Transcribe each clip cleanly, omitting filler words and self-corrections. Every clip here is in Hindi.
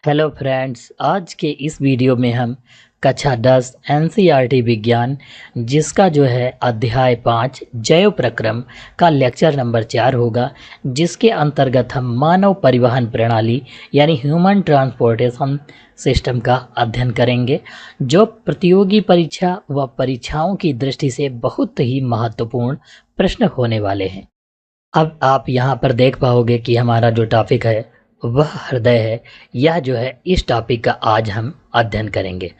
हेलो फ्रेंड्स, आज के इस वीडियो में हम कक्षा 10 एनसीईआरटी विज्ञान जिसका जो है अध्याय 5 जैव प्रक्रम का लेक्चर नंबर 4 होगा, जिसके अंतर्गत हम मानव परिवहन प्रणाली यानी ह्यूमन ट्रांसपोर्टेशन सिस्टम का अध्ययन करेंगे, जो प्रतियोगी परीक्षा व परीक्षाओं की दृष्टि से बहुत ही महत्वपूर्ण प्रश्न होने वाले हैं। अब आप यहाँ पर देख पाओगे कि हमारा जो टॉपिक है वह हृदय है। यह जो है इस टॉपिक का आज हम अध्ययन करेंगे।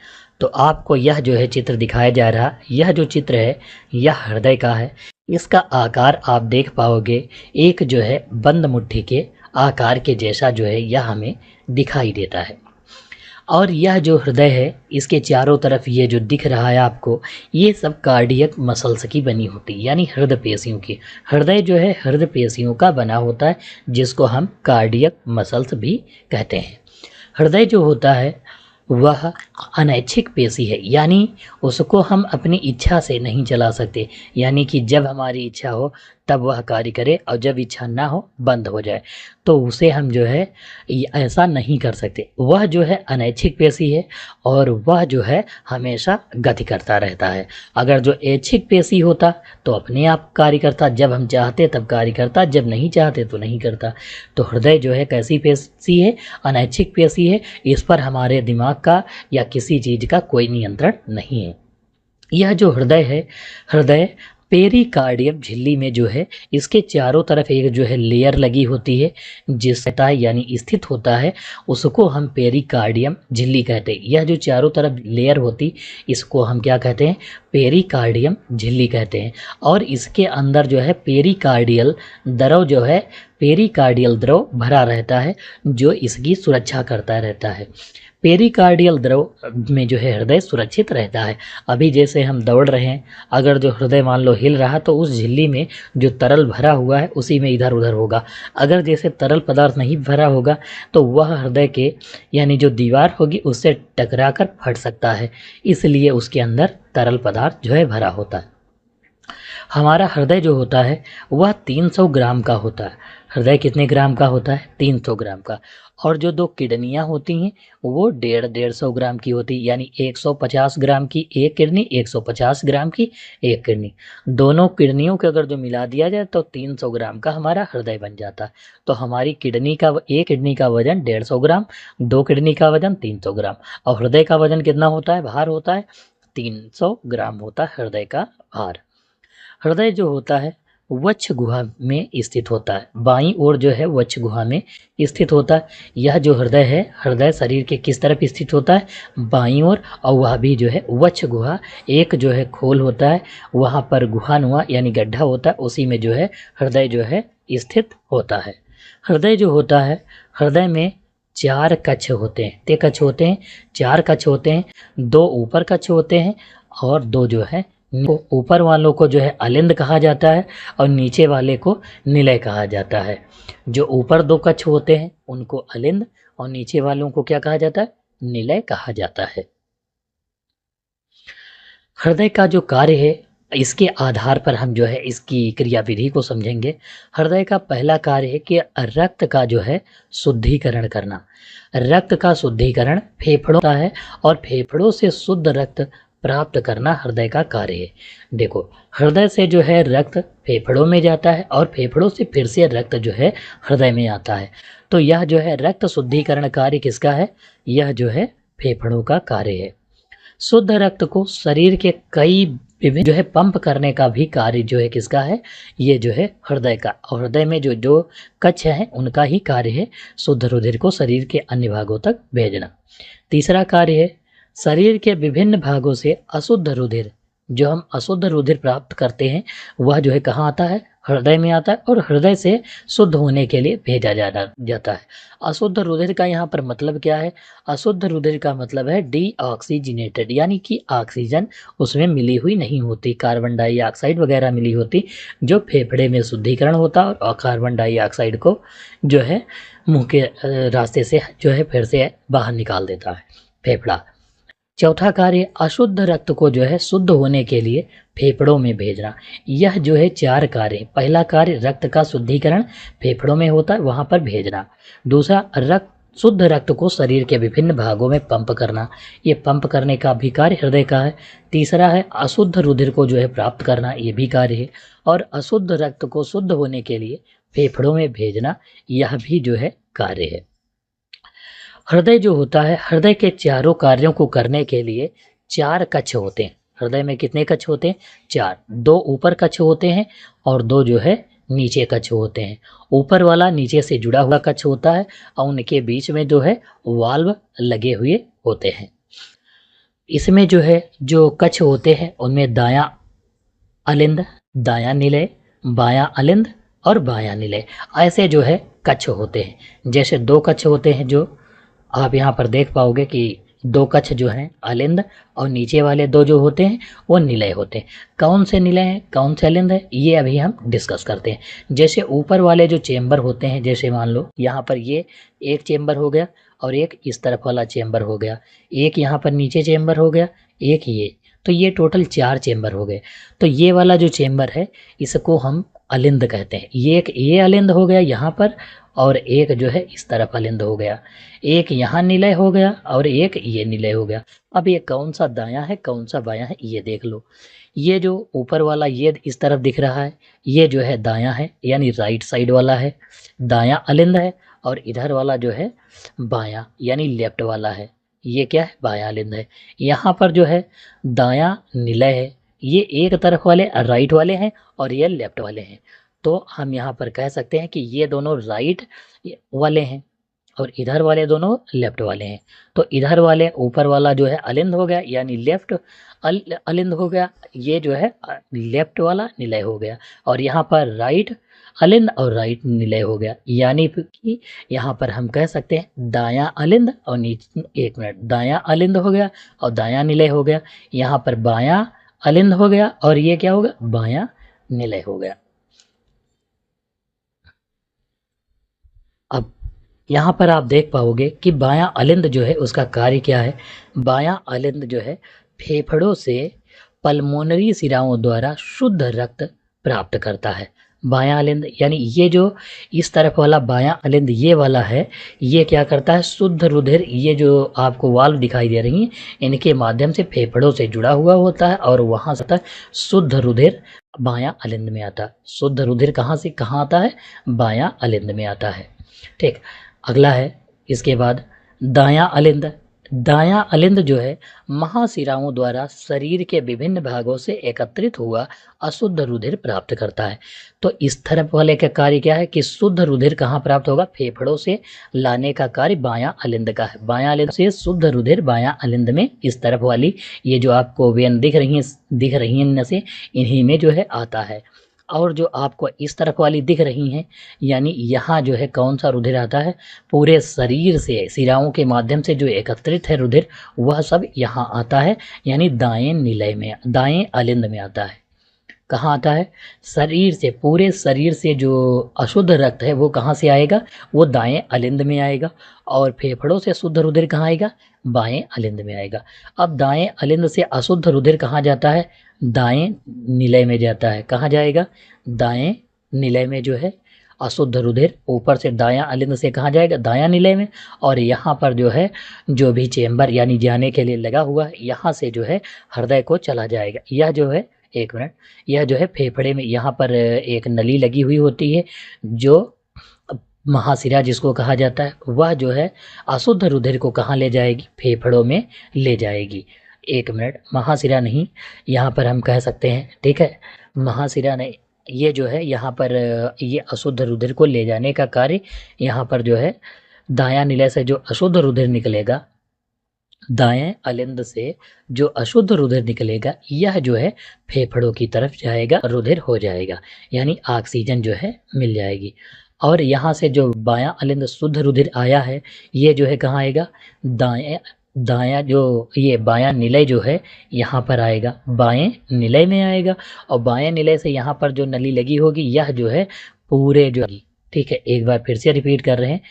तो आपको यह जो है चित्र दिखाया जा रहा, यह जो चित्र है यह हृदय का है। इसका आकार आप देख पाओगे, एक जो है बंद मुट्ठी के आकार के जैसा जो है यह हमें दिखाई देता है। और यह जो हृदय है इसके चारों तरफ ये जो दिख रहा है आपको, ये सब कार्डियक मसल्स की बनी होती है, यानी हृदय पेशियों की। हृदय जो है हृदय पेशियों का बना होता है, जिसको हम कार्डियक मसल्स भी कहते हैं। हृदय जो होता है वह अनैच्छिक पेशी है, यानी उसको हम अपनी इच्छा से नहीं चला सकते, यानी कि जब हमारी इच्छा हो तब वह कार्य करे और जब इच्छा ना हो बंद हो जाए, तो उसे हम जो है ऐसा नहीं कर सकते। वह जो है अनैच्छिक पेशी है और वह जो है हमेशा गति करता रहता है। अगर जो ऐच्छिक पेशी होता तो अपने आप कार्य करता, जब हम चाहते तब कार्य करता, जब नहीं चाहते तो नहीं करता। तो हृदय जो है कैसी पेशी है? अनैच्छिक पेशी है। इस पर हमारे दिमाग का या किसी चीज़ का कोई नियंत्रण नहीं है। यह जो हृदय है, हृदय पेरिकार्डियम झिल्ली में जो है इसके चारों तरफ एक जो है लेयर लगी होती है, जिसता यानी स्थित होता है, उसको हम पेरिकार्डियम झिल्ली कहते हैं। यह जो चारों तरफ लेयर होती इसको हम क्या कहते हैं? पेरिकार्डियम झिल्ली कहते हैं। और इसके अंदर जो है पेरिकार्डियल द्रव जो है, पेरिकार्डियल द्रव भरा रहता है, जो इसकी सुरक्षा करता रहता है। पेरिकार्डियल द्रव में जो है हृदय सुरक्षित रहता है। अभी जैसे हम दौड़ रहे हैं, अगर जो हृदय मान लो हिल रहा तो उस झिल्ली में जो तरल भरा हुआ है उसी में इधर उधर होगा। अगर जैसे तरल पदार्थ नहीं भरा होगा तो वह हृदय के यानी जो दीवार होगी उससे टकरा कर फट सकता है, इसलिए उसके अंदर तरल पदार्थ जो है भरा होता है। हमारा हृदय जो होता है वह 300 ग्राम का होता है। हृदय कितने ग्राम का होता है? 300 ग्राम का। और जो दो किडनियाँ होती हैं वो 150 ग्राम की होती है, यानी 150 ग्राम की एक किडनी, 150 ग्राम की एक किडनी। दोनों किडनियों को अगर जो मिला दिया जाए तो 300 ग्राम का हमारा हृदय बन जाता है। तो हमारी किडनी का, एक किडनी का वजन 150 ग्राम, दो किडनी का वजन 300 ग्राम। और हृदय का वजन कितना होता है? भार होता है 300 ग्राम होता है हृदय का भार। हृदय जो होता है वक्ष गुहा में स्थित होता है, बाईं ओर जो है वक्ष गुहा में स्थित होता है। यह जो हृदय है, हृदय शरीर के किस तरफ स्थित होता है? बाईं ओर। और वह भी जो है वक्ष गुहा, एक जो है खोल होता है, वहाँ पर गुहानुमा यानी गड्ढा होता है, उसी में जो है हृदय जो है स्थित होता है। हृदय जो होता है, हृदय में 4 कक्ष होते हैं। कितने कक्ष होते हैं? 4 कक्ष होते हैं। 2 ऊपर कक्ष होते हैं और 2 जो है, ऊपर वालों को जो है अलिंद कहा जाता है और नीचे वाले को निलय कहा जाता है। जो ऊपर 2 कक्ष होते हैं उनको अलिंद और नीचे वालों को क्या कहा जाता है? निलय कहा जाता है। हृदय का जो कार्य है इसके आधार पर हम जो है इसकी क्रियाविधि को समझेंगे। हृदय का पहला कार्य है कि रक्त का जो है शुद्धिकरण करना। रक्त का शुद्धिकरण फेफड़ों का है और फेफड़ों से शुद्ध रक्त प्राप्त करना हृदय का कार्य है। देखो, हृदय से जो है रक्त फेफड़ों में जाता है और फेफड़ों से फिर से रक्त जो है हृदय में आता है। तो यह जो है रक्त शुद्धिकरण कार्य किसका है? यह जो है फेफड़ों का कार्य है। शुद्ध रक्त को शरीर के कई विभिन्न जो है पंप करने का भी कार्य जो है किसका है? ये जो है हृदय का। और हृदय में जो जो कक्ष हैं उनका ही कार्य है शुद्ध रुधिर को शरीर के अन्य भागों तक भेजना। तीसरा कार्य है शरीर के विभिन्न भागों से अशुद्ध रुधिर, जो हम अशुद्ध रुधिर प्राप्त करते हैं वह जो है कहाँ आता है? हृदय में आता है और हृदय से शुद्ध होने के लिए भेजा जाता है। अशुद्ध रुधिर का यहाँ पर मतलब क्या है? अशुद्ध रुधिर का मतलब है डीऑक्सीजनेटेड, यानी कि ऑक्सीजन उसमें मिली हुई नहीं होती, कार्बन डाइऑक्साइड वगैरह मिली होती, जो फेफड़े में शुद्धिकरण होता है और कार्बन डाइऑक्साइड को जो है मुंह के रास्ते से जो है फिर से बाहर निकाल देता है फेफड़ा। चौथा कार्य अशुद्ध रक्त को जो है शुद्ध होने के लिए फेफड़ों में भेजना। यह जो है 4 कार्य। पहला कार्य रक्त का शुद्धिकरण फेफड़ों में होता है, वहाँ पर भेजना। दूसरा, रक्त शुद्ध रक्त को शरीर के विभिन्न भागों में पंप करना, ये पंप करने का भी कार्य हृदय का है। तीसरा है अशुद्ध रुधिर को जो है प्राप्त करना, ये भी कार्य है। और अशुद्ध रक्त को शुद्ध होने के लिए फेफड़ों में भेजना, यह भी जो है कार्य है। हृदय जो होता है, हृदय के चारों कार्यों को करने के लिए 4 कक्ष होते हैं। हृदय में कितने कक्ष होते हैं? 4। 2 ऊपर कक्ष होते हैं और 2 जो है नीचे कक्ष होते हैं। ऊपर वाला नीचे से जुड़ा हुआ कक्ष होता है और उनके बीच में जो है वाल्व लगे हुए होते हैं। इसमें जो है जो कक्ष होते हैं उनमें दायां अलिंद, दायां निलय, बायां अलिंद और बायां निलय, ऐसे जो है कक्ष होते हैं। जैसे 2 कक्ष होते हैं जो आप यहाँ पर देख पाओगे कि 2 कक्ष जो हैं अलिंद और नीचे वाले 2 जो होते हैं वो निलय होते हैं। कौन से निलय हैं, कौन से अलिंद है, ये अभी हम डिस्कस करते हैं। जैसे ऊपर वाले जो चेंबर होते हैं, जैसे मान लो यहाँ पर ये एक चेंबर हो गया और एक इस तरफ वाला चेंबर हो गया, एक यहाँ पर नीचे चेंबर हो गया, एक ये, तो ये टोटल 4 चेंबर हो गए। तो ये वाला जो चेंबर है इसको हम अलिंद कहते हैं। ये अलिंद हो गया यहाँ पर और एक जो है इस तरफ अलिंद हो गया, एक यहाँ निलय हो गया और एक ये निलय हो गया। अब ये कौन सा दायां है कौन सा बायां है ये देख लो। ये जो ऊपर वाला ये इस तरफ दिख रहा है ये जो है दायां है, यानी राइट साइड वाला है, दायां अलिंद है। और इधर वाला जो है बायां यानी लेफ्ट वाला है, ये क्या है? बायां अलिंद है। यहाँ पर जो है दायां निलय है, ये एक तरफ वाले राइट वाले हैं और ये लेफ्ट वाले हैं। तो हम यहाँ पर कह सकते हैं कि ये दोनों राइट वाले हैं और इधर वाले दोनों लेफ्ट वाले हैं। तो इधर वाले ऊपर वाला जो है अलिंद हो गया यानी लेफ्ट अलिंद हो गया, ये जो है लेफ्ट वाला निलय हो गया। और यहाँ पर राइट अलिंद और राइट निलय हो गया, यानी कि यहाँ पर हम कह सकते हैं दायां अलिंद और नीचे, एक मिनट, दायां अलिंद हो गया और दायां निलय हो गया। यहाँ पर बायां अलिंद हो गया और ये क्या होगा? बायां निलय हो गया। अब यहाँ पर आप देख पाओगे कि बायां अलिंद जो है उसका कार्य क्या है। बायां अलिंद जो है फेफड़ों से पल्मोनरी शिराओं द्वारा शुद्ध रक्त प्राप्त करता है। बायां अलिंद यानी ये जो इस तरफ वाला बायां अलिंद ये वाला है, ये क्या करता है? शुद्ध रुधिर, ये जो आपको वाल्व दिखाई दे रही हैं इनके माध्यम से फेफड़ों से जुड़ा हुआ होता है और वहाँ से शुद्ध रुधिर बायां अलिंद में आता है। शुद्ध रुधिर कहाँ से कहाँ आता है? बायां अलिंद में आता है। ठीक, अगला है इसके बाद दायां अलिंद। दायां अलिंद जो है महाशिराओं द्वारा शरीर के विभिन्न भागों से एकत्रित हुआ अशुद्ध रुधिर प्राप्त करता है। तो इस तरफ वाले का कार्य क्या है कि शुद्ध रुधिर कहाँ प्राप्त होगा? फेफड़ों से लाने का कार्य बायां अलिंद का है। बायां अलिंद से शुद्ध रुधिर बायां अलिंद में, इस तरफ वाली ये जो आपको वेन दिख रही हैं नसें, इन्हीं में जो है आता है। और जो आपको इस तरफ वाली दिख रही हैं, यानी यहाँ जो है कौन सा रुधिर आता है? पूरे शरीर से शिराओं के माध्यम से जो एकत्रित है रुधिर, वह सब यहाँ आता है, यानी दाएं निलय में, दाएं अलिंद में आता है। कहाँ आता है? शरीर से, पूरे शरीर से जो अशुद्ध रक्त है वो कहाँ से आएगा? वो दाएं अलिंद में आएगा। और फेफड़ों से शुद्ध रुधिर कहाँ आएगा? बाएं अलिंद में आएगा। अब दाएं अलिंद से अशुद्ध रुधिर कहाँ जाता है? दाएं निलय में जाता है। कहाँ जाएगा? दाएं निलय में जो है अशुद्ध रुधिर ऊपर से दायां अलिंद से कहाँ जाएगा? दायां निलय में। और यहाँ पर जो है जो भी चेंबर यानी जाने के लिए लगा हुआ है, यहाँ से जो है हृदय को चला जाएगा। यह जो है, एक मिनट, यह जो है फेफड़े में यहाँ पर एक नली लगी हुई होती है जो महाशिरा जिसको कहा जाता है, वह जो है अशुद्ध रुधिर को कहाँ ले जाएगी? फेफड़ों में ले जाएगी। एक मिनट, महाशिरा नहीं, यहाँ पर हम कह सकते हैं, ठीक है, महाशिरा नहीं, ये जो है यहाँ पर ये अशुद्ध रुधिर को ले जाने का कार्य यहाँ पर जो है दायां निलय से जो अशुद्ध रुधिर निकलेगा, दाएं अलिंद से जो अशुद्ध रुधिर निकलेगा, यह जो है फेफड़ों की तरफ जाएगा, रुधिर हो जाएगा, यानी ऑक्सीजन जो है मिल जाएगी। और यहाँ से जो बायां अलिंद शुद्ध रुधिर आया है, ये जो है कहाँ आएगा? दायां जो ये बायां निलय जो है यहाँ पर आएगा, बाएं निलय में आएगा। और बाएं निलय से यहाँ पर जो नली लगी होगी, यह जो है पूरे जो, ठीक है, एक बार फिर से रिपीट कर रहे हैं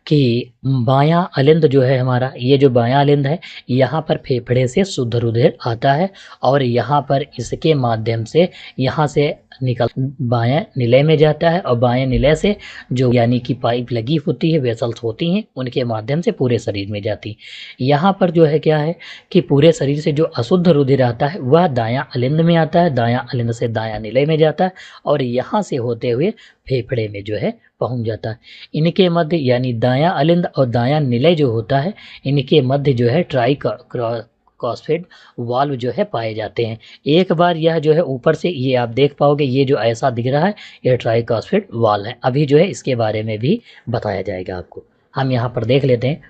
कि बायां अलिंद जो है हमारा, ये जो बायां अलिंद है, यहाँ पर फेफड़े से शुद्ध रुधिर आता है और यहाँ पर इसके माध्यम से यहाँ से निकल बाएं निलय में जाता है और बाएं निलय से जो यानी कि पाइप लगी होती है, वेसल्स होती हैं, उनके माध्यम से पूरे शरीर में जाती है। यहाँ पर जो है क्या है कि पूरे शरीर से जो अशुद्ध रुधिर आता है वह दायां अलिंद में आता है, दायां अलिंद से दायां निलय में जाता है और यहाँ से होते हुए फेफड़े में जो है पहुंच जाता है। इनके मध्य यानी दायां अलिंद और दायां निलय जो होता है, इनके मध्य जो है ट्राइकॉस्फेड वाल्व जो है पाए जाते हैं। एक बार यह जो है ऊपर से ये आप देख पाओगे, ये जो ऐसा दिख रहा है ये ट्राइकॉस्फेड वाल्व है। अभी जो है इसके बारे में भी बताया जाएगा आपको। हम यहाँ पर देख लेते हैं।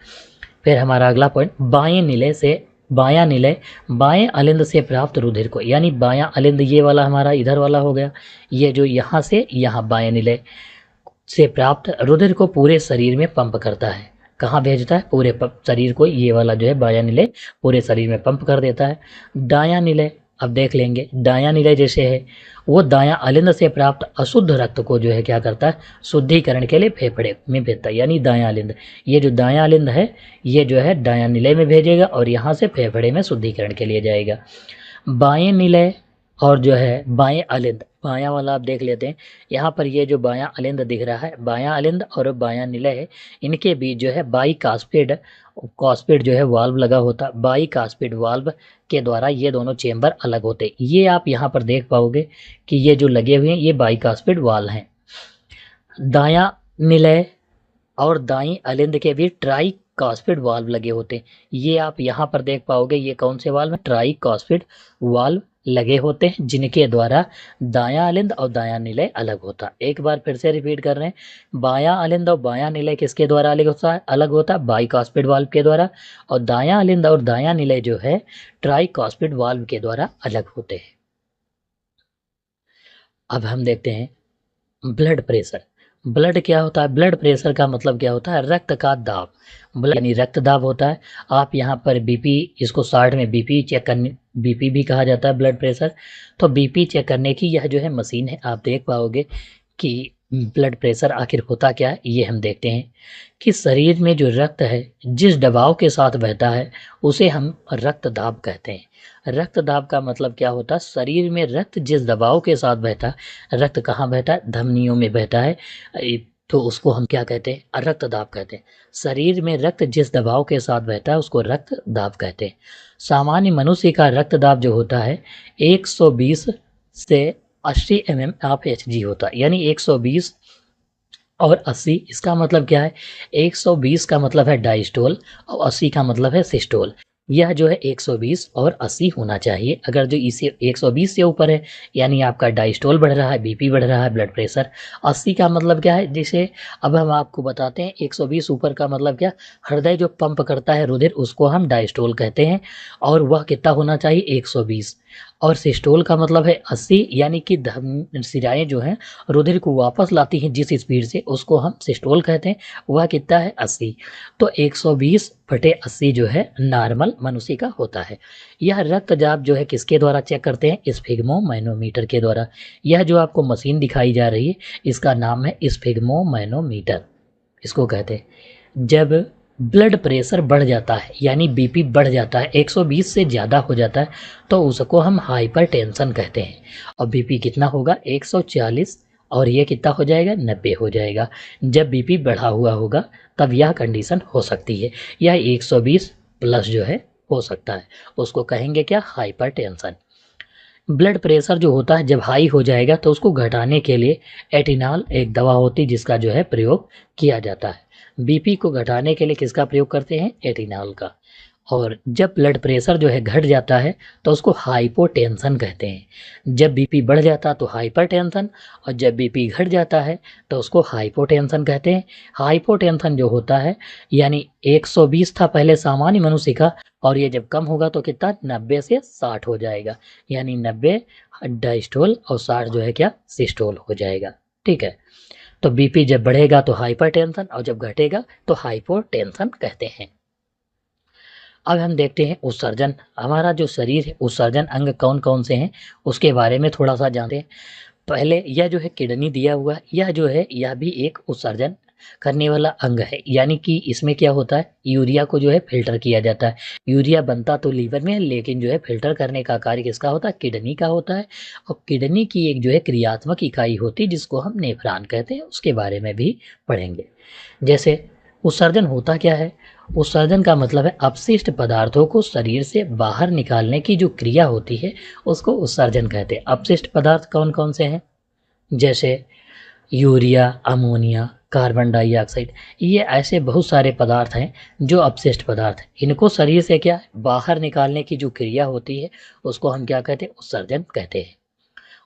फिर हमारा अगला पॉइंट, बाएं निलय से बायां निलय बाएं अलिंद से प्राप्त रुधिर को, यानी बायां अलिंद ये वाला हमारा इधर वाला हो गया, ये जो यहाँ से यहाँ बाएं निलय से प्राप्त रुधिर को पूरे शरीर में पंप करता है। कहाँ भेजता है? पूरे शरीर को। ये वाला जो है बायां निलय पूरे शरीर में पंप कर देता है। दायां निलय अब देख लेंगे। दायां निलय जैसे है वो दायां अलिंद से प्राप्त अशुद्ध रक्त को जो है क्या करता है? शुद्धिकरण के लिए फेफड़े में भेजता है, यानी दायां अलिंद। ये जो दायां अलिंद है ये जो है दायां निलय में भेजेगा और यहाँ से फेफड़े में शुद्धिकरण के लिए जाएगा। बाएं निलय और जो है बाएं अलिंद, बायां वाला आप देख लेते हैं। यहाँ पर ये जो बायां अलिंद दिख रहा है, बायां अलिंद और बायां निलय है, इनके बीच जो है कॉस्पेड जो है वाल्व लगा होता है। बाईकास्पेड वाल्व के द्वारा ये दोनों चेंबर अलग होते हैं। ये आप यहाँ पर देख पाओगे कि ये जो लगे हुए हैं ये बाईकास्पेड वाल्व हैं। दायां निलय और दाईं अलिंद के भी ट्राइकॉस्फेड वाल्व लगे होते हैं। ये आप यहाँ पर देख पाओगे, ये कौन से वाल्व हैं? ट्राइकॉस्फेड वाल्व लगे होते हैं, जिनके द्वारा दायां अलिंद और दायां निलय अलग होता है। एक बार फिर से रिपीट कर रहे हैं, बायां अलिंद और बायां निलय किसके द्वारा अलग होता है? बाईकास्पेड वाल्व के द्वारा। और दायां अलिंद और दायां निलय जो है ट्राइकॉस्फेड वाल्व के द्वारा अलग होते हैं। अब हम देखते हैं ब्लड प्रेशर। ब्लड क्या होता है? ब्लड प्रेशर का मतलब क्या होता है? रक्त का दाब। ब्लड यानी रक्त दाब होता है। आप यहाँ पर बीपी, इसको शॉर्ट में बीपी चेक करने, बीपी भी कहा जाता है ब्लड प्रेशर। तो बीपी चेक करने की यह जो है मशीन है। आप देख पाओगे कि ब्लड प्रेशर आखिर होता क्या है, ये हम देखते हैं कि शरीर में जो रक्त है जिस दबाव के साथ बहता है उसे हम रक्त दाब कहते हैं। रक्त दाब का मतलब क्या होता है? शरीर में रक्त जिस दबाव के साथ बहता है, रक्त कहाँ बहता है? धमनियों में बहता है, तो उसको हम क्या कहते हैं? रक्त दाब कहते हैं। शरीर में रक्त जिस दबाव के साथ बहता है उसको रक्त दाब कहते हैं। सामान्य मनुष्य का रक्त दाब जो होता है 120 से 80 mmHg होता है, यानी 120 और 80। इसका मतलब क्या है? 120 का मतलब है डायस्टोल और 80 का मतलब है सिस्टोल। यह जो है 120 और 80 होना चाहिए। अगर जो इसे 120 से ऊपर है यानी आपका डायस्टोल बढ़ रहा है, बीपी बढ़ रहा है, ब्लड प्रेशर। 80 का मतलब क्या है? जिसे अब हम आपको बताते हैं। 120 ऊपर का मतलब क्या? हृदय जो पंप करता है रुधिर उसको हम डायस्टोल कहते हैं और वह कितना होना चाहिए? 120। और सिस्टोल का मतलब है 80, यानी कि सिराएं जो हैं रुधिर को वापस लाती हैं जिस स्पीड से, उसको हम सिस्टोल कहते हैं। वह कितना है? 80। तो 120/80 जो है नॉर्मल मनुष्य का होता है। यह रक्त दाब जो है किसके द्वारा चेक करते हैं? स्फिग्मोमैनोमीटर के द्वारा। यह जो आपको मशीन दिखाई जा रही है इसका नाम है स्फिग्मोमैनोमीटर, इसको कहते हैं। जब ब्लड प्रेशर बढ़ जाता है यानी बीपी बढ़ जाता है, 120 से ज़्यादा हो जाता है, तो उसको हम हाइपरटेंशन कहते हैं। और बीपी कितना होगा? 140, और ये कितना हो जाएगा? 90 हो जाएगा। जब बीपी बढ़ा हुआ होगा तब यह कंडीशन हो सकती है। यह 120 प्लस जो है हो सकता है, उसको कहेंगे क्या? हाइपरटेंशन। ब्लड प्रेशर जो होता है जब हाई हो जाएगा तो उसको घटाने के लिए एटिनॉल एक दवा होती है जिसका जो है प्रयोग किया जाता है। बीपी को घटाने के लिए किसका प्रयोग करते हैं? एटिनॉल का। और जब ब्लड प्रेशर जो है घट जाता है तो उसको हाइपोटेंशन कहते हैं। जब बीपी बढ़ जाता है तो हाइपरटेंशन, और जब बीपी घट जाता है तो उसको हाइपोटेंशन कहते हैं। हाइपोटेंशन जो होता है यानी 120 था पहले सामान्य मनुष्य का, और ये जब कम होगा तो कितना? 90 से 60 हो जाएगा, यानी 90 डायस्टोल और 60 जो है क्या? सिस्टोल हो जाएगा। ठीक है, तो बीपी जब बढ़ेगा तो हाइपरटेंशन और जब घटेगा तो हाइपोटेंशन कहते हैं। अब हम देखते हैं उत्सर्जन। हमारा जो शरीर है उत्सर्जन अंग कौन कौन से हैं उसके बारे में थोड़ा सा जानते हैं। पहले यह जो है किडनी दिया हुआ है, यह जो है यह भी एक उत्सर्जन करने वाला अंग है, यानी कि इसमें क्या होता है, यूरिया को जो है फ़िल्टर किया जाता है। यूरिया बनता तो लीवर में है, लेकिन जो है फ़िल्टर करने का कार्य किसका होता है, किडनी का होता है। और किडनी की एक जो है क्रियात्मक इकाई होती है जिसको हम नेफ्रॉन कहते हैं, उसके बारे में भी पढ़ेंगे। जैसे उत्सर्जन होता क्या है, उत्सर्जन का मतलब है अपशिष्ट पदार्थों को शरीर से बाहर निकालने की जो क्रिया होती है उसको उत्सर्जन कहते हैं। अपशिष्ट पदार्थ कौन कौन से हैं, जैसे यूरिया, अमोनिया, कार्बन डाइऑक्साइड, ये ऐसे बहुत सारे पदार्थ हैं जो अपशिष्ट पदार्थ हैं। इनको शरीर से क्या बाहर निकालने की जो क्रिया होती है उसको हम क्या कहते हैं, उत्सर्जन कहते हैं।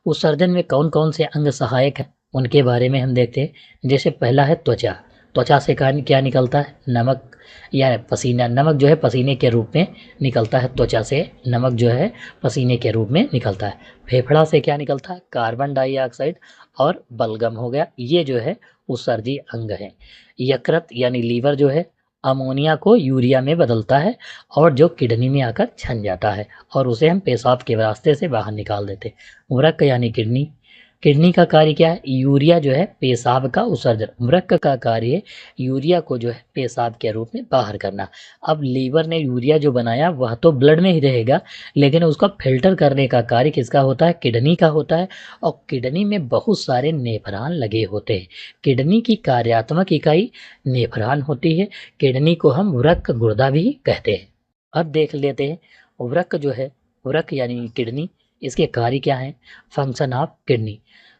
उत्सर्जन में कौन कौन से अंग सहायक हैं उनके बारे में हम देखते हैं। जैसे पहला है त्वचा। त्वचा से क्या निकलता है, नमक या पसीना। नमक जो है पसीने के रूप में निकलता है, त्वचा से नमक जो है पसीने के रूप में निकलता है। फेफड़ा से क्या निकलता है, कार्बन डाइऑक्साइड और बलगम हो गया, ये जो है उत्सर्जी अंग हैं। यकृत यानी लीवर जो है अमोनिया को यूरिया में बदलता है और जो किडनी में आकर छन जाता है और उसे हम पेशाब के रास्ते से बाहर निकाल देते हैं। वृक्क यानी किडनी, किडनी का कार्य क्या है, यूरिया जो है पेशाब का उत्सर्जन। वृक्क का कार्य है यूरिया को जो है पेशाब के रूप में बाहर करना। अब लीवर ने यूरिया जो बनाया वह तो ब्लड में ही रहेगा, लेकिन उसका फिल्टर करने का कार्य किसका होता है, किडनी का होता है। और किडनी में बहुत सारे नेफ्रॉन लगे होते हैं। किडनी की कार्यात्मक इकाई नेफ्रॉन होती है। किडनी को हम वृक्क गुर्दा भी कहते हैं। अब देख लेते हैं वृक्क जो है, वृक्क यानी किडनी, इसके कार्य क्या हैं, फंक्शन ऑफ किडनी।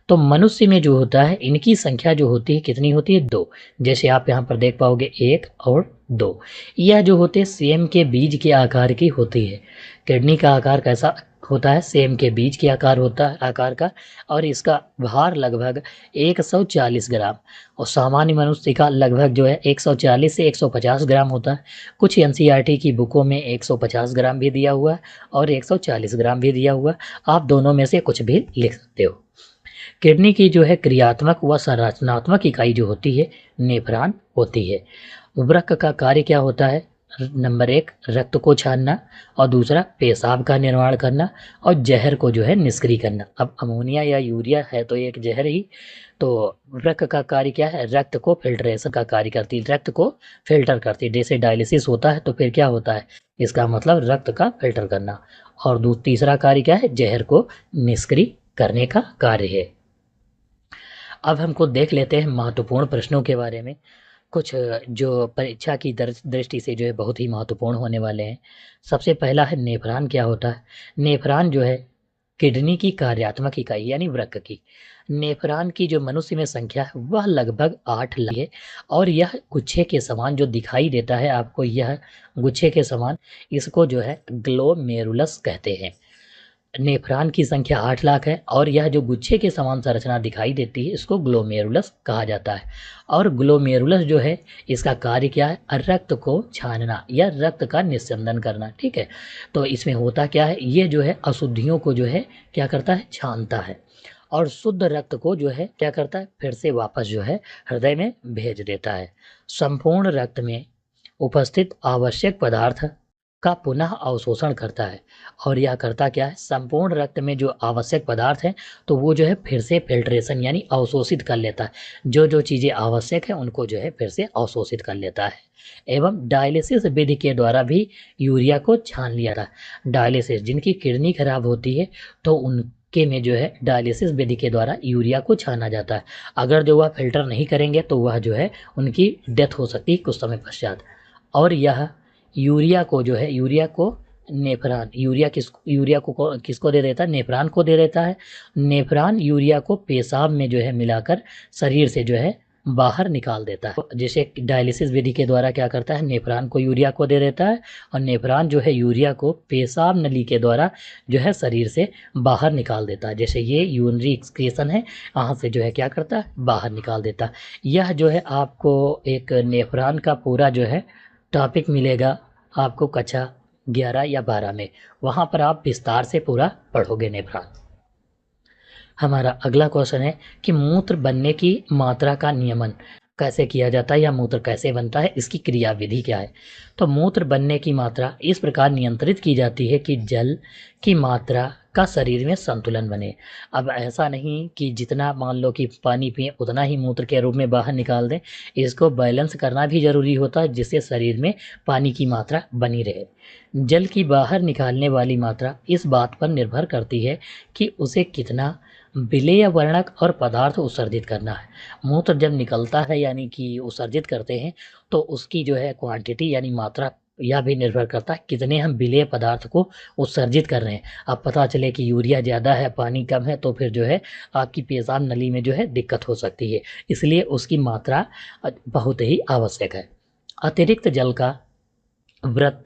तो मनुष्य में जो होता है इनकी संख्या जो होती है कितनी होती है, 2। जैसे आप यहाँ पर देख पाओगे 1 और 2। यह जो होते हैं सेम के बीज के आकार की होती है। किडनी का आकार कैसा होता है, सेम के बीज के आकार होता है, आकार का, और इसका भार लगभग 140 ग्राम और सामान्य मनुष्य का लगभग जो है 140 से 150 ग्राम होता है। कुछ एनसीईआरटी की बुकों में 150 ग्राम भी दिया हुआ है और 140 ग्राम भी दिया हुआ है, आप दोनों में से कुछ भी लिख सकते हो। किडनी की जो है क्रियात्मक व संरचनात्मक इकाई जो होती है नेफ्रॉन होती है। वृक्क का कार्य क्या होता है, नंबर 1 रक्त को छानना और दूसरा पेशाब का निर्माण करना और जहर को जो है निष्क्रिय करना। अब अमोनिया या यूरिया है तो एक जहर ही, तो वृक्क का कार्य क्या है, रक्त को फिल्ट्रेशन का कार्य करती है, रक्त को फिल्टर करती है। जैसे डायलिसिस होता है तो फिर क्या होता है, इसका मतलब रक्त का फिल्टर करना। और तीसरा कार्य क्या है, जहर को निष्क्रिय करने का कार्य है। अब हमको देख लेते हैं महत्वपूर्ण प्रश्नों के बारे में, कुछ जो परीक्षा की दृष्टि से जो है बहुत ही महत्वपूर्ण होने वाले हैं। सबसे पहला है नेफ्रॉन क्या होता है। नेफ्रॉन जो है किडनी की कार्यात्मक इकाई यानी वृक्क की। नेफ्रॉन की जो मनुष्य में संख्या है वह लगभग 8 लाख है और यह गुच्छे के समान जो दिखाई देता है आपको, यह गुच्छे के समान, इसको जो है ग्लोमेरुलस कहते हैं। नेफ्रॉन की संख्या 8 लाख है और यह जो गुच्छे के समान संरचना दिखाई देती है इसको ग्लोमेरुलस कहा जाता है। और ग्लोमेरुलस जो है इसका कार्य क्या है, रक्त को छानना या रक्त का निस्संदन करना, ठीक है। तो इसमें होता क्या है, ये जो है अशुद्धियों को जो है क्या करता है, छानता है और शुद्ध रक्त को जो है क्या करता है, फिर से वापस जो है हृदय में भेज देता है। संपूर्ण रक्त में उपस्थित आवश्यक पदार्थ का पुनः अवशोषण करता है। और यह करता क्या है, संपूर्ण रक्त में जो आवश्यक पदार्थ हैं तो वो जो है फिर से फिल्ट्रेशन यानी अवशोषित कर लेता है। जो जो चीज़ें आवश्यक हैं उनको जो है फिर से अवशोषित कर लेता है। एवं डायलिसिस विधि के द्वारा भी यूरिया को छान लिया था। डायलिसिस, जिनकी किडनी खराब होती है तो उनके में जो है डायलिसिस विधि के द्वारा यूरिया को छाना जाता है। अगर जो वह फिल्टर नहीं करेंगे तो वह जो है उनकी डेथ हो सकती है कुछ समय पश्चात। और यह यूरिया को जो है, यूरिया को नेफ्रॉन, यूरिया को किसको दे देता है, नेफ्रॉन को दे देता है। नेफ्रॉन यूरिया को पेशाब में जो है मिलाकर शरीर से जो है बाहर निकाल देता है। जैसे डायलिसिस विधि के द्वारा क्या करता है, नेफ्रॉन को यूरिया को दे देता है और नेफ्रॉन जो है यूरिया को पेशाब नली के द्वारा जो है शरीर से बाहर निकाल देता है। जैसे ये यूरिनरी एक्सक्रीशन है, यहाँ से जो है क्या करता है, बाहर निकाल देता है। यह जो है आपको एक नेफ्रॉन का पूरा जो है टॉपिक मिलेगा आपको कक्षा 11 या 12 में, वहाँ पर आप विस्तार से पूरा पढ़ोगे नेफ्रॉन। हमारा अगला क्वेश्चन है कि मूत्र बनने की मात्रा का नियमन कैसे किया जाता है या मूत्र कैसे बनता है, इसकी क्रियाविधि क्या है। तो मूत्र बनने की मात्रा इस प्रकार नियंत्रित की जाती है कि जल की मात्रा का शरीर में संतुलन बने। अब ऐसा नहीं कि जितना मान लो कि पानी पिएँ उतना ही मूत्र के रूप में बाहर निकाल दें, इसको बैलेंस करना भी ज़रूरी होता है जिससे शरीर में पानी की मात्रा बनी रहे। जल की बाहर निकालने वाली मात्रा इस बात पर निर्भर करती है कि उसे कितना विलेय वर्णक और पदार्थ उत्सर्जित करना है। मूत्र जब निकलता है यानी कि उत्सर्जित करते हैं तो उसकी जो है क्वांटिटी यानी मात्रा यह भी निर्भर करता है कितने हम विलेय पदार्थ को उत्सर्जित कर रहे हैं। अब पता चले कि यूरिया ज़्यादा है, पानी कम है तो फिर जो है आपकी पेशाब नली में जो है दिक्कत हो सकती है। इसलिए उसकी मात्रा बहुत ही आवश्यक है। अतिरिक्त जल का व्रत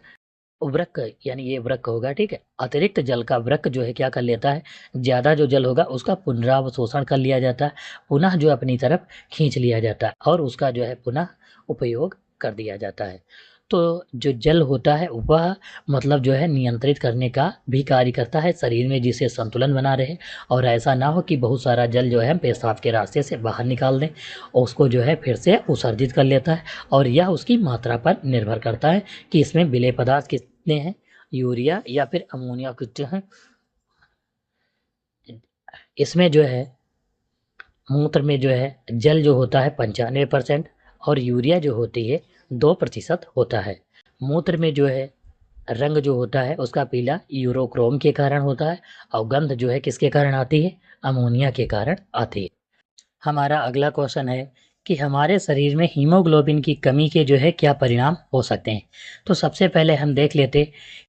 वृक्क यानी ये वृक्क होगा, ठीक है। अतिरिक्त जल का वृक्क जो है क्या कर लेता है, ज़्यादा जो जल होगा उसका पुनरावशोषण कर लिया जाता है, पुनः जो अपनी तरफ खींच लिया जाता है और उसका जो है पुनः उपयोग कर दिया जाता है। तो जो जल होता है वह मतलब जो है नियंत्रित करने का भी कार्य करता है शरीर में, जिससे संतुलन बना रहे और ऐसा ना हो कि बहुत सारा जल जो है हम पेशाब के रास्ते से बाहर निकाल दें और उसको जो है फिर से उत्सर्जित कर लेता है। और यह उसकी मात्रा पर निर्भर करता है कि इसमें विलेय पदार्थ कितने हैं, यूरिया या फिर अमोनिया कितने हैं। इसमें जो है मूत्र में जो है जल जो होता है 95% और यूरिया जो होती है 2% होता है। मूत्र में जो है रंग जो होता है उसका पीला यूरोक्रोम के कारण होता है और गंध जो है किसके कारण आती है, अमोनिया के कारण आती है। हमारा अगला क्वेश्चन है कि हमारे शरीर में हीमोग्लोबिन की कमी के जो है क्या परिणाम हो सकते हैं। तो सबसे पहले हम देख लेते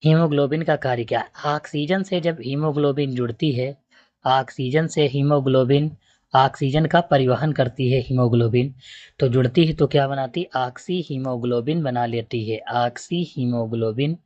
हीमोग्लोबिन का कार्य क्या है। ऑक्सीजन से जब हीमोग्लोबिन जुड़ती है, ऑक्सीजन से हीमोग्लोबिन ऑक्सीजन का परिवहन करती है हीमोग्लोबिन, तो जुड़ती है तो क्या बनाती, ऑक्सी हीमोग्लोबिन बना लेती है, ऑक्सी हीमोग्लोबिन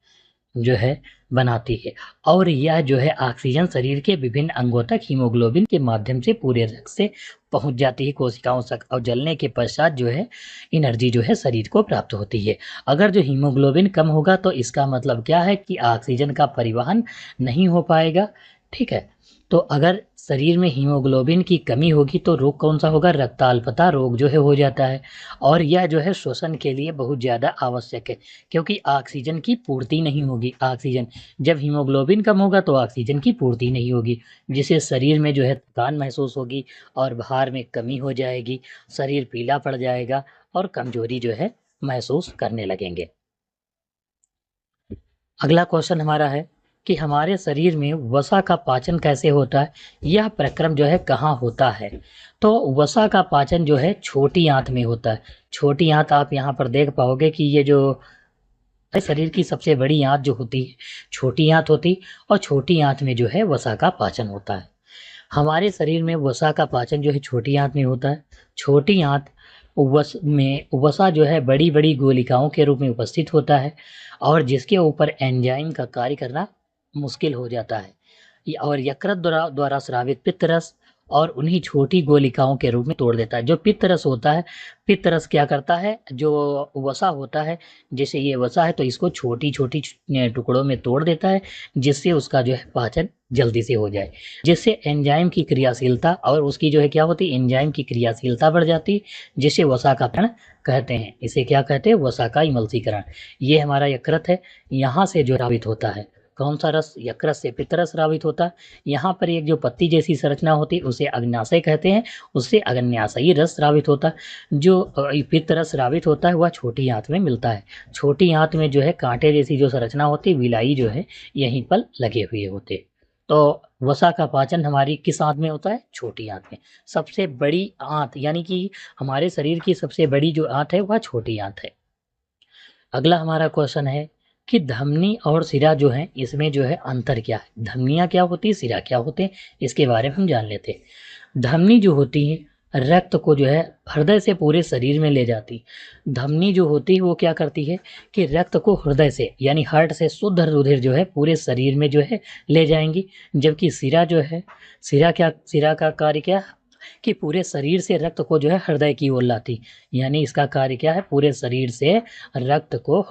जो है बनाती है। और यह जो है ऑक्सीजन शरीर के विभिन्न अंगों तक हीमोग्लोबिन के माध्यम से पूरे रक्त से पहुंच जाती है कोशिकाओं तक और जलने के पश्चात जो है एनर्जी जो है शरीर को प्राप्त होती है। अगर जो हीमोग्लोबिन कम होगा तो इसका मतलब क्या है कि ऑक्सीजन का परिवहन नहीं हो पाएगा, ठीक है। तो अगर शरीर में हीमोग्लोबिन की कमी होगी तो रोग कौन सा होगा, रक्ताल्पता रोग जो है हो जाता है। और यह जो है श्वसन के लिए बहुत ज़्यादा आवश्यक है क्योंकि ऑक्सीजन की पूर्ति नहीं होगी। ऑक्सीजन जब हीमोग्लोबिन कम होगा तो ऑक्सीजन की पूर्ति नहीं होगी, जिससे शरीर में जो है थकान महसूस होगी और भार में कमी हो जाएगी, शरीर पीला पड़ जाएगा और कमजोरी जो है महसूस करने लगेंगे। अगला क्वेश्चन हमारा है कि हमारे शरीर में वसा का पाचन कैसे होता है, यह प्रक्रम जो है कहाँ होता है। तो वसा का पाचन जो है छोटी आंत में होता है। छोटी आंत आप यहाँ पर देख पाओगे कि ये जो शरीर की सबसे बड़ी आंत जो होती है छोटी आंत होती और छोटी आंत में जो है वसा का पाचन होता है। हमारे शरीर में वसा का पाचन जो है छोटी आंत में होता है। छोटी आंत वसा जो है बड़ी बड़ी गोलिकाओं के रूप में उपस्थित होता है और जिसके ऊपर एंजाइम का कार्य करना मुश्किल हो जाता है और यकृत द्वारा स्रावित पित्तरस और उन्हीं छोटी गोलिकाओं के रूप में तोड़ देता है। जो पित्तरस होता है, पित्तरस क्या करता है, जो वसा होता है जैसे ये वसा है तो इसको छोटी छोटी टुकड़ों में तोड़ देता है जिससे उसका जो है पाचन जल्दी से हो जाए, जिससे एंजाइम की क्रियाशीलता और उसकी जो है क्या होती है, एंजाइम की क्रियाशीलता बढ़ जाती है जिसे वसा का कण कहते हैं। इसे क्या कहते हैं, वसा का इमल्सीकरण। ये हमारा यकृत है, यहाँ से जो रावित होता है कौन सा रस, यकृत से पित्तरस रावित होता है। यहाँ पर एक जो पत्ती जैसी संरचना होती है उसे अग्न्याशय कहते हैं, उससे अग्न्याशयी रस रावित होता है। जो पित्तरस रावित होता है वह छोटी आंत में मिलता है। छोटी आंत में जो है कांटे जैसी जो संरचना होती है, विलाई जो है यहीं पर लगे हुए होते। तो वसा का पाचन हमारी किस आंत में होता है, छोटी आंत में। सबसे बड़ी आंत यानी कि हमारे शरीर की सबसे बड़ी जो आंत है वह छोटी आंत है। अगला हमारा क्वेश्चन है कि धमनी और सिरा जो है इसमें जो है अंतर क्या है। धमनियाँ क्या होती है, सिरा क्या होते हैं, इसके बारे में हम जान लेते हैं। धमनी जो होती है रक्त को जो है हृदय से पूरे शरीर में ले जाती। धमनी जो होती है वो क्या करती है कि रक्त को हृदय से यानी हार्ट से शुद्ध रुधिर जो है पूरे शरीर में जो है ले जाएंगी। जबकि सिरा जो है, सिरा का कार्य क्या कि पूरे शरीर से रक्त को जो है हृदय की ओर लाती। यानी इसका कार्य क्या है, पूरे शरीर से रक्त को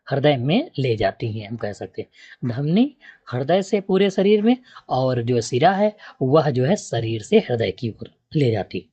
हृदय में ले जाती है, हम कह सकते हैं। धमनी हृदय से पूरे शरीर में और जो सिरा है वह जो है शरीर से हृदय की ओर ले जाती।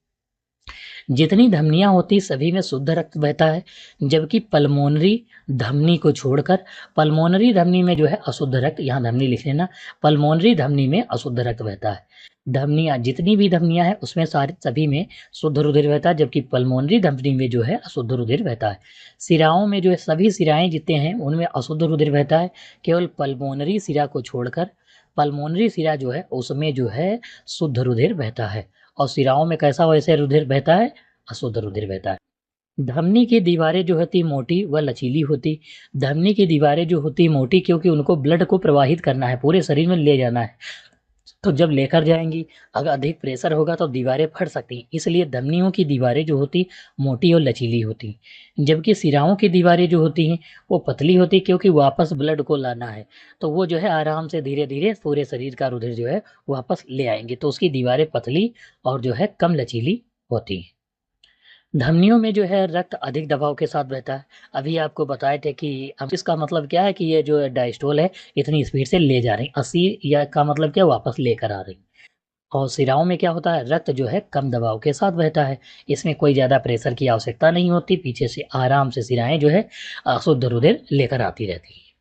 जितनी धमनियां होती सभी में शुद्ध रक्त बहता है, जबकि पल्मोनरी धमनी को छोड़कर पल्मोनरी धमनी में जो है अशुद्ध रक्त, यहाँ धमनी लिख लेना, पल्मोनरी धमनी में अशुद्ध रक्त बहता है। धमनियां जितनी भी धमनियां हैं उसमें सारे सभी में शुद्ध रुधिर बहता है, जबकि पल्मोनरी धमनी में जो है अशुद्ध रुधिर बहता है। सिराओं में जो है सभी सिराएं जितने हैं उनमें अशुद्ध रुधिर बहता है, केवल पल्मोनरी सिरा को छोड़कर पल्मोनरी सिरा जो है उसमें जो है शुद्ध रुधिर बहता है। और सिराओं में कैसा वैसे रुधिर बहता है? अशुद्ध रुधिर बहता है। धमनी की दीवारें जो होती मोटी व लचीली होती। धमनी की दीवारें जो होती मोटी क्योंकि उनको ब्लड को प्रवाहित करना है, पूरे शरीर में ले जाना है, तो जब लेकर जाएंगी अगर अधिक प्रेशर होगा तो दीवारें फट सकती हैं, इसलिए धमनियों की दीवारें जो होती मोटी और लचीली होती, जबकि सिराओं की दीवारें जो होती हैं वो पतली होती क्योंकि वापस ब्लड को लाना है, तो वो जो है आराम से धीरे धीरे पूरे शरीर का रुधिर जो है वापस ले आएंगे, तो उसकी दीवारें पतली और जो है कम लचीली होती हैं। धमनियों में जो है रक्त अधिक दबाव के साथ बहता है। अभी आपको बताए थे कि अब इसका मतलब क्या है कि ये जो डायस्टोल है इतनी स्पीड से ले जा रही, 80 या का मतलब क्या वापस लेकर आ रही। और सिराओं में क्या होता है, रक्त जो है कम दबाव के साथ बहता है, इसमें कोई ज़्यादा प्रेशर की आवश्यकता नहीं होती, पीछे से आराम से सिराएं जो है शुद्ध रुधिर लेकर आती रहती है।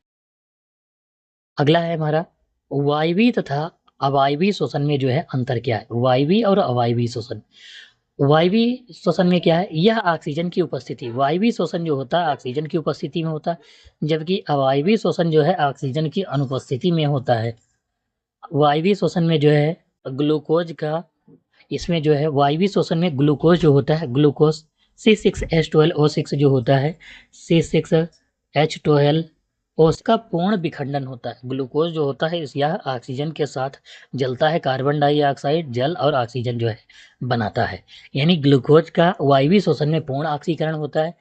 अगला है हमारा वायवीय तथा अवायवीय श्वसन में जो है अंतर क्या है। वायवीय और अवायवीय श्वसन। वायवीय श्वसन में क्या है, यह ऑक्सीजन की उपस्थिति, वायवीय श्वसन जो होता है ऑक्सीजन की उपस्थिति में होता है, जबकि अवायवीय श्वसन जो है ऑक्सीजन की अनुपस्थिति में होता है। वायवीय श्वसन में जो है ग्लूकोज का, इसमें जो है वायवीय श्वसन में ग्लूकोज जो होता है, ग्लूकोज C6H12O6 जो होता है, C6H12 उसका पूर्ण विखंडन होता है। ग्लूकोज जो होता है यह ऑक्सीजन के साथ जलता है, कार्बन डाइऑक्साइड जल और ऑक्सीजन जो है बनाता है, यानी ग्लूकोज का वायवीय श्वसन में पूर्ण ऑक्सीकरण होता है,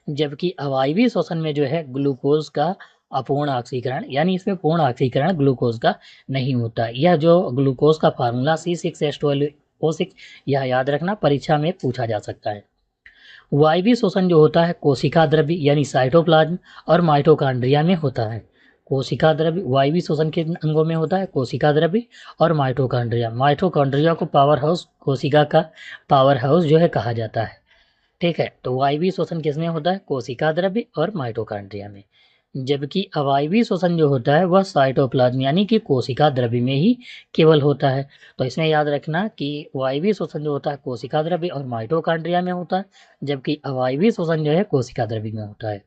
जबकि अवायवीय श्वसन में जो है ग्लूकोज का अपूर्ण ऑक्सीकरण, यानी इसमें पूर्ण ऑक्सीकरण ग्लूकोज का नहीं होता। यह जो ग्लूकोज का फार्मूला C6H12O6 यह याद रखना, परीक्षा में पूछा जा सकता है। वायवीय श्वसन जो होता है कोशिका द्रव्य यानी साइटोप्लाज्म और माइटोकॉन्ड्रिया में होता है। कोशिका द्रव्य वायवीय श्वसन के अंगों में होता है, कोशिका द्रव्य और माइटोकॉन्ड्रिया। माइटोकॉन्ड्रिया को पावर हाउस, कोशिका का पावर हाउस जो है कहा जाता है। ठीक है, तो वायवीय श्वसन किसमें होता है, कोशिका द्रव्य और माइटोकॉन्ड्रिया में, जबकि अवायवीय श्वसन जो होता है वह साइटोप्लाज्म यानी कि कोशिका द्रव्य में ही केवल होता है। तो इसमें याद रखना कि वायवीय श्वसन जो होता है कोशिका द्रव्य और माइटोकॉन्ड्रिया में होता है, जबकि अवायवीय श्वसन जो है कोशिका द्रव्य में होता है।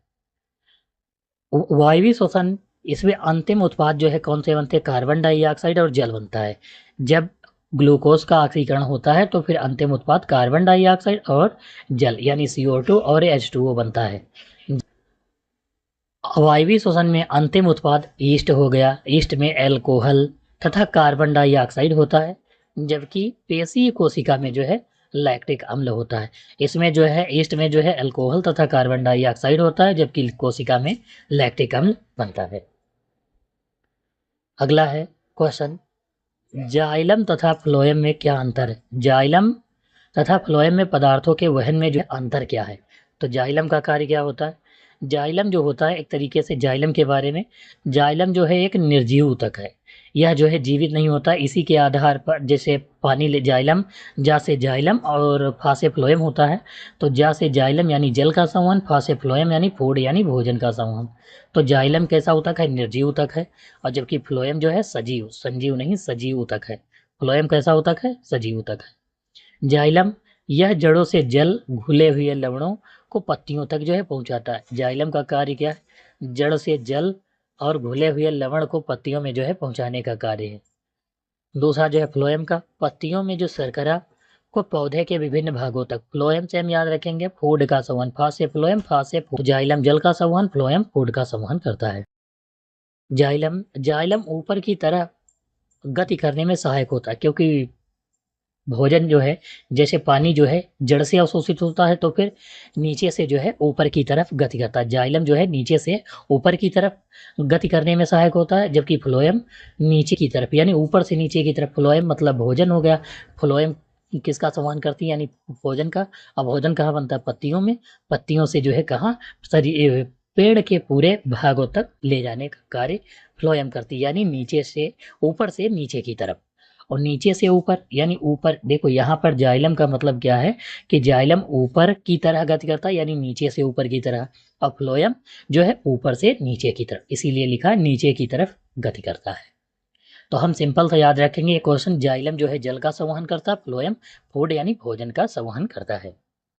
वायवीय श्वसन, इसमें अंतिम उत्पाद जो है कौन से बनते हैं, कार्बन डाइऑक्साइड और जल बनता है। जब ग्लूकोज का ऑक्सीकरण होता है तो फिर अंतिम उत्पाद कार्बन डाइऑक्साइड और जल यानी CO2 और H2O बनता है। वायवीय श्वसन में अंतिम उत्पाद ईस्ट हो गया, ईस्ट में एल्कोहल तथा कार्बन डाइऑक्साइड होता है, जबकि पेशीय कोशिका में जो है लैक्टिक अम्ल होता है। इसमें जो है ईस्ट में जो है एल्कोहल तथा कार्बन डाइऑक्साइड होता है, जबकि कोशिका में लैक्टिक अम्ल बनता है। अगला है क्वेश्चन, जाइलम तथा फ्लोएम में क्या अंतर है। जाइलम तथा फ्लोएम में पदार्थों के वहन में जो है अंतर क्या है। तो जाइलम का कार्य क्या होता है, जाइलम जो होता है एक तरीके से जाइलम के बारे में, जाइलम जो है एक निर्जीव ऊतक है, यह जो है जीवित नहीं होता। इसी के आधार पर जैसे पानी ले जाइलम, जा से जाइलम और फा से फ्लोएम होता है, तो जा से जाइलम यानी जल का संवहन, फा से फ्लोएम यानी फूड यानी भोजन का संवहन। तो जाइलम कैसा ऊतक है, निर्जीव ऊतक है, और जबकि फ्लोएम जो है सजीव, संजीव नहीं सजीव ऊतक है। फ्लोएम कैसा ऊतक है, सजीव ऊतक है। जाइलम यह जड़ों से जल घुले हुए लवणों को पत्तियों तक जो है पहुंचाता है। जाइलम का कार्य क्या है, जड़ से जल और घुले हुए लवण को पत्तियों में जो है पहुंचाने का कार्य है। दूसरा जो है फ्लोएम का, पत्तियों में जो शर्करा को पौधे के विभिन्न भागों तक, फ्लोएम से हम याद रखेंगे फूड का संवहन, फा से फ्लोएम, फा से फूड। जाइलम जल का संवहन, फ्लोएम फूड का संवहन करता है। जाइलम, जाइलम ऊपर की तरह गति करने में सहायक होता है, क्योंकि भोजन जो है जैसे पानी जो है जड़ से अवशोषित होता है तो फिर नीचे से जो है ऊपर की तरफ गति करता है। जाइलम जो है नीचे से ऊपर की तरफ गति करने में सहायक होता है, जबकि फ्लोएम नीचे की तरफ यानी ऊपर से नीचे की तरफ। फ्लोएम मतलब भोजन हो गया, फ्लोएम किसका संवहन करती है यानी भोजन का। अब भोजन कहाँ बनता है, पत्तियों में, पत्तियों से जो है कहाँ, शरीर पेड़ के पूरे भागों तक ले जाने का कार्य फ्लोएम करती है, यानी नीचे से ऊपर से नीचे की तरफ। और नीचे से ऊपर यानी ऊपर। देखो यहाँ पर जाइलम का मतलब क्या है कि जाइलम ऊपर की तरह गति करता है, यानी नीचे से ऊपर की तरह, और फ्लोएम जो है ऊपर से नीचे की तरफ, इसीलिए लिखा है नीचे की तरफ गति करता है। तो हम सिंपल सा याद रखेंगे ये क्वेश्चन, जाइलम जो है जल का संवहन करता है, फ्लोएम फूड यानी भोजन का संवहन करता है।